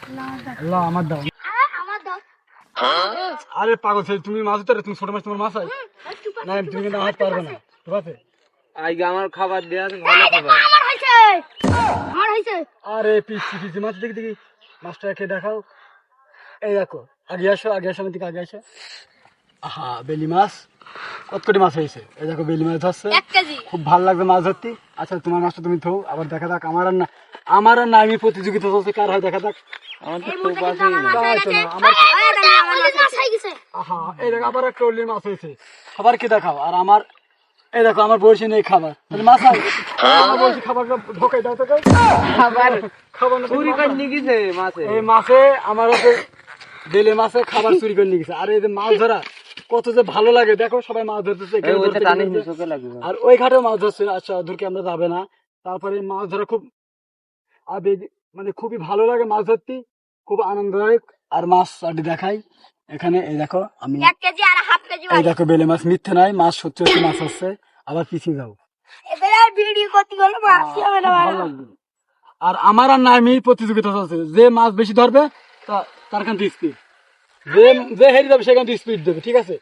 আল্লাহ আমার দাও। আরে পাগল ছেলে, তুমি মাছ ধরে, তুমি ছোট মাছ, তোমার মাছ হয় না, তুমি কিন্তু আমার পারবে না, ঠিক আছে? আজকে আমার খাবার দেওয়া আছে, ভালো খাবার। আরে পিসি পিসি মাছ দেখি দেখি, মাছটা খেয়ে দেখাও। এই দেখো, আগে আসো, আগে আসো, আমার দিকে আগে আসো। আহা, বেলি মাছ, কত কোটি মাছ হয়েছে। এই দেখো বেলি মাছ ধরছে, খুব ভালো লাগবে মাছ ধরতে। আচ্ছা তোমার মাছটা তুমি থো, আবার দেখা যাক। আমার আর না আমি প্রতিযোগিতা চলছে, কার হয় দেখা যাক। আমার তো খুব আছে। আহা, এই দেখো আবার একটা ওলি মাছ হয়েছে। খাবার কি দেখাও। আর আমার, এই দেখো আমার বয়সী নেই খাবার, তাহলে মাছ হয়। আমার বয়সী খাবারটা ঢোকাই দাও তো কেউ। খাবার খাবার না চুরি করে নিয়ে গেছে মাছে। এই মাছে আমার হচ্ছে বেলে মাছে খাবার চুরি করে নিয়ে গেছে। আর এই যে মাছ ধরা কত যে ভালো লাগে, দেখো সবাই মাছ ধরতেছে, কেউ ধরতে গেছে। আর ওই ঘাটেও মাছ ধরছে। আচ্ছা ওদেরকে আমরা যাবে না। তারপরে মাছ ধরা খুব আবেগ, মানে খুবই ভালো লাগে মাছ ধরতে, খুব আনন্দদায়ক। আর মাছ আটি দেখাই এখানে, এই দেখো আমি, এই দেখো বেলে মাছ, মিথ্যে নাই, মাছ সত্যি সত্যি মাছ হচ্ছে। আবার পিছিয়ে যাও, ভালো লাগবে। আর আমার আর নামি প্রতিযোগিতা চলছে, যে মাছ বেশি ধরবে তার কাছে স্পিড, যে হেরে যাবে সেখান স্পিড দেবে, ঠিক আছে?